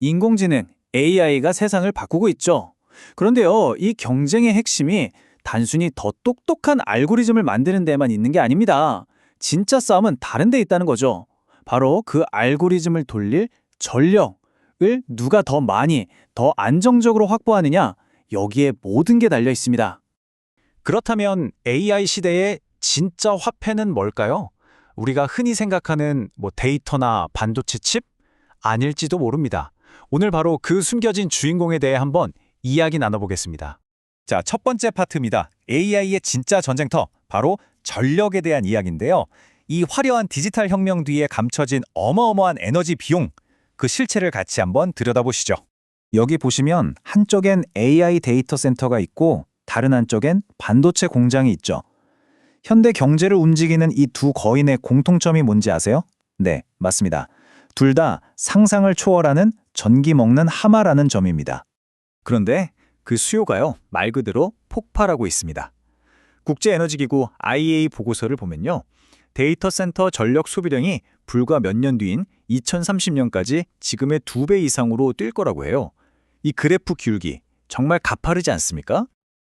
인공지능, AI가 세상을 바꾸고 있죠. 그런데요, 이 경쟁의 핵심이 단순히 더 똑똑한 알고리즘을 만드는 데만 있는 게 아닙니다. 진짜 싸움은 다른 데 있다는 거죠. 바로 그 알고리즘을 돌릴 전력을 누가 더 많이, 더 안정적으로 확보하느냐, 여기에 모든 게 달려 있습니다. 그렇다면 AI 시대의 진짜 화폐는 뭘까요? 우리가 흔히 생각하는 데이터나 반도체 칩? 아닐지도 모릅니다. 오늘 바로 그 숨겨진 주인공에 대해 한번 이야기 나눠보겠습니다. 자, 첫 번째 파트입니다. AI의 진짜 전쟁터, 바로 전력에 대한 이야기인데요. 이 화려한 디지털 혁명 뒤에 감춰진 어마어마한 에너지 비용, 그 실체를 같이 한번 들여다보시죠. 여기 보시면 한쪽엔 AI 데이터 센터가 있고 다른 한쪽엔 반도체 공장이 있죠. 현대 경제를 움직이는 이 두 거인의 공통점이 뭔지 아세요? 네, 맞습니다. 둘 다 상상을 초월하는 전기 먹는 하마라는 점입니다. 그런데 그 수요가요, 말 그대로 폭발하고 있습니다. 국제에너지기구 IEA 보고서를 보면요. 데이터 센터 전력 소비량이 불과 몇 년 뒤인 2030년까지 지금의 2배 이상으로 뛸 거라고 해요. 이 그래프 기울기 정말 가파르지 않습니까?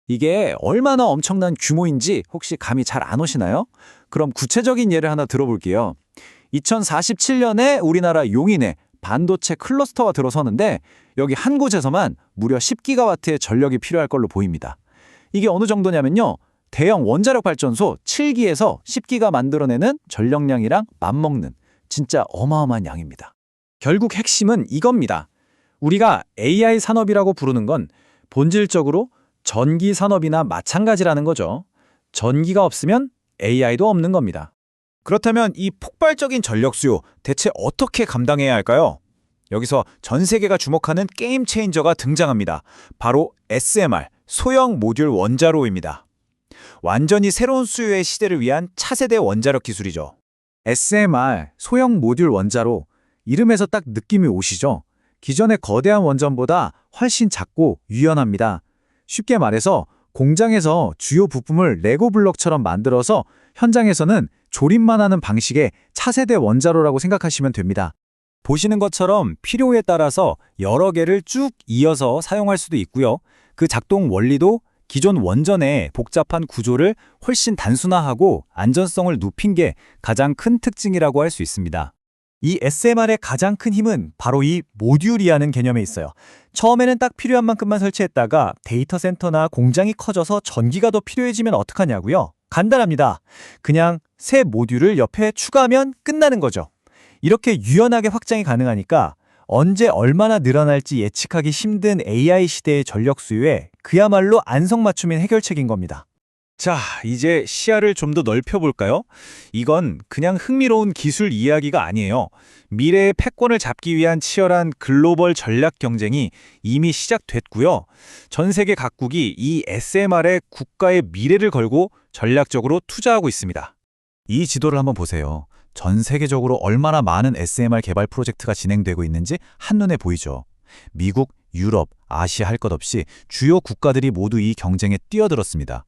이게 얼마나 엄청난 규모인지 혹시 감이 잘 안 오시나요? 그럼 구체적인 예를 하나 들어볼게요. 2047년에 우리나라 용인에 반도체 클러스터가 들어서는데 여기 한 곳에서만 무려 10기가와트의 전력이 필요할 걸로 보입니다. 이게 어느 정도냐면요. 대형 원자력 발전소 7기에서 10기가 만들어내는 전력량이랑 맞먹는 진짜 어마어마한 양입니다. 결국 핵심은 이겁니다. 우리가 AI 산업이라고 부르는 건 본질적으로 전기 산업이나 마찬가지라는 거죠. 전기가 없으면 AI도 없는 겁니다. 그렇다면 이 폭발적인 전력 수요 대체 어떻게 감당해야 할까요? 여기서 전 세계가 주목하는 게임 체인저가 등장합니다. 바로 SMR, 소형 모듈 원자로입니다. 완전히 새로운 수요의 시대를 위한 차세대 원자력 기술이죠. SMR, 소형 모듈 원자로, 이름에서 딱 느낌이 오시죠? 기존의 거대한 원전보다 훨씬 작고 유연합니다. 쉽게 말해서 공장에서 주요 부품을 레고 블록처럼 만들어서 현장에서는 조립만 하는 방식의 차세대 원자로라고 생각하시면 됩니다. 보시는 것처럼 필요에 따라서 여러 개를 쭉 이어서 사용할 수도 있고요. 그 작동 원리도 기존 원전의 복잡한 구조를 훨씬 단순화하고 안전성을 높인 게 가장 큰 특징이라고 할 수 있습니다. 이 SMR의 가장 큰 힘은 바로 이 모듈이라는 개념에 있어요. 처음에는 딱 필요한 만큼만 설치했다가 데이터 센터나 공장이 커져서 전기가 더 필요해지면 어떡하냐고요? 간단합니다. 그냥 새 모듈을 옆에 추가하면 끝나는 거죠. 이렇게 유연하게 확장이 가능하니까 언제 얼마나 늘어날지 예측하기 힘든 AI 시대의 전력 수요에 그야말로 안성맞춤인 해결책인 겁니다. 자, 이제 시야를 좀 더 넓혀볼까요? 이건 그냥 흥미로운 기술 이야기가 아니에요. 미래의 패권을 잡기 위한 치열한 글로벌 전략 경쟁이 이미 시작됐고요. 전 세계 각국이 이 SMR에 국가의 미래를 걸고 전략적으로 투자하고 있습니다. 이 지도를 한번 보세요. 전 세계적으로 얼마나 많은 SMR 개발 프로젝트가 진행되고 있는지 한눈에 보이죠. 미국, 유럽, 아시아 할 것 없이 주요 국가들이 모두 이 경쟁에 뛰어들었습니다.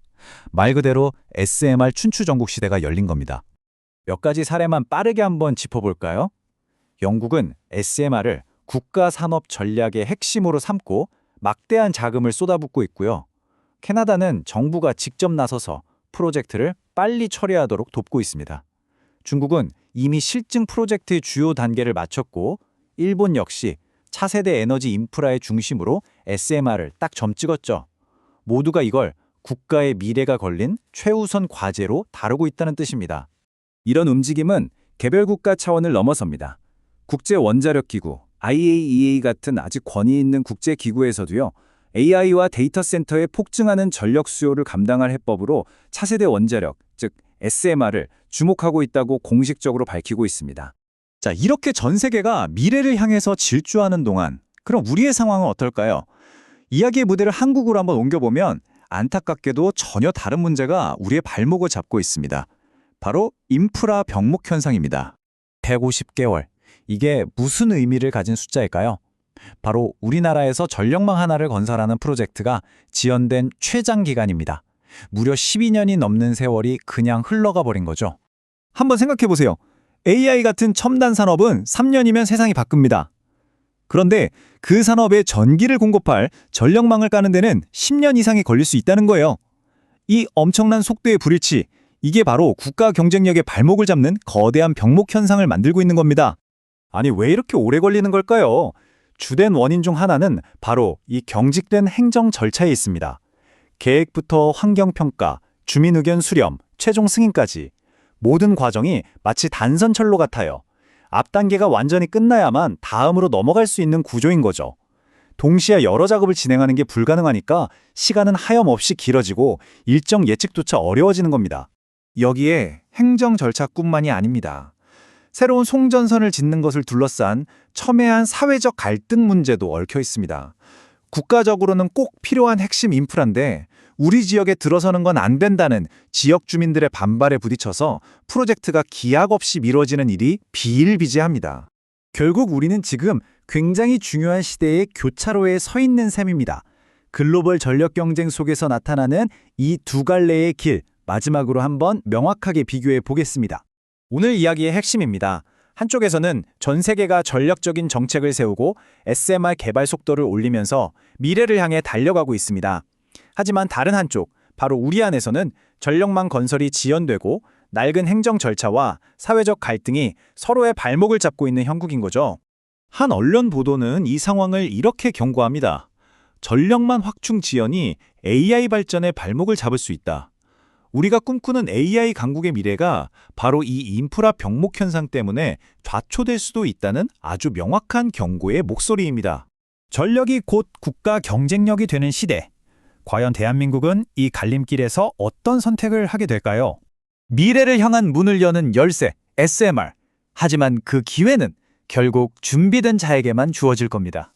말 그대로 SMR 춘추전국 시대가 열린 겁니다. 몇 가지 사례만 빠르게 한번 짚어볼까요? 영국은 SMR을 국가 산업 전략의 핵심으로 삼고 막대한 자금을 쏟아붓고 있고요. 캐나다는 정부가 직접 나서서 프로젝트를 빨리 처리하도록 돕고 있습니다. 중국은 이미 실증 프로젝트의 주요 단계를 마쳤고, 일본 역시 차세대 에너지 인프라의 중심으로 SMR을 딱 점 찍었죠. 모두가 이걸 국가의 미래가 걸린 최우선 과제로 다루고 있다는 뜻입니다. 이런 움직임은 개별 국가 차원을 넘어섭니다. 국제원자력기구, IAEA 같은 아주 권위 있는 국제기구에서도요, AI와 데이터 센터의 폭증하는 전력 수요를 감당할 해법으로 차세대 원자력, 즉 SMR을 주목하고 있다고 공식적으로 밝히고 있습니다. 자, 이렇게 전 세계가 미래를 향해서 질주하는 동안 그럼 우리의 상황은 어떨까요? 이야기의 무대를 한국으로 한번 옮겨보면 안타깝게도 전혀 다른 문제가 우리의 발목을 잡고 있습니다. 바로 인프라 병목 현상입니다. 150개월. 이게 무슨 의미를 가진 숫자일까요? 바로 우리나라에서 전력망 하나를 건설하는 프로젝트가 지연된 최장 기간입니다. 무려 12년이 넘는 세월이 그냥 흘러가 버린 거죠. 한번 생각해 보세요. AI 같은 첨단 산업은 3년이면 세상이 바뀝니다. 그런데 그 산업에 전기를 공급할 전력망을 까는 데는 10년 이상이 걸릴 수 있다는 거예요. 이 엄청난 속도의 불일치, 이게 바로 국가 경쟁력의 발목을 잡는 거대한 병목 현상을 만들고 있는 겁니다. 아니, 왜 이렇게 오래 걸리는 걸까요? 주된 원인 중 하나는 바로 이 경직된 행정 절차에 있습니다. 계획부터 환경평가, 주민의견 수렴, 최종 승인까지 모든 과정이 마치 단선철로 같아요. 앞 단계가 완전히 끝나야만 다음으로 넘어갈 수 있는 구조인 거죠. 동시에 여러 작업을 진행하는 게 불가능하니까 시간은 하염없이 길어지고 일정 예측조차 어려워지는 겁니다. 여기에 행정 절차뿐만이 아닙니다. 새로운 송전선을 짓는 것을 둘러싼 첨예한 사회적 갈등 문제도 얽혀 있습니다. 국가적으로는 꼭 필요한 핵심 인프라인데 우리 지역에 들어서는 건 안 된다는 지역 주민들의 반발에 부딪혀서 프로젝트가 기약 없이 미뤄지는 일이 비일비재합니다. 결국 우리는 지금 굉장히 중요한 시대의 교차로에 서 있는 셈입니다. 글로벌 전력 경쟁 속에서 나타나는 이 두 갈래의 길, 마지막으로 한번 명확하게 비교해 보겠습니다. 오늘 이야기의 핵심입니다. 한쪽에서는 전 세계가 전력적인 정책을 세우고 SMR 개발 속도를 올리면서 미래를 향해 달려가고 있습니다. 하지만 다른 한쪽, 바로 우리 안에서는 전력망 건설이 지연되고 낡은 행정 절차와 사회적 갈등이 서로의 발목을 잡고 있는 형국인 거죠. 한 언론 보도는 이 상황을 이렇게 경고합니다. 전력망 확충 지연이 AI 발전의 발목을 잡을 수 있다. 우리가 꿈꾸는 AI 강국의 미래가 바로 이 인프라 병목 현상 때문에 좌초될 수도 있다는 아주 명확한 경고의 목소리입니다. 전력이 곧 국가 경쟁력이 되는 시대. 과연 대한민국은 이 갈림길에서 어떤 선택을 하게 될까요? 미래를 향한 문을 여는 열쇠, SMR. 하지만 그 기회는 결국 준비된 자에게만 주어질 겁니다.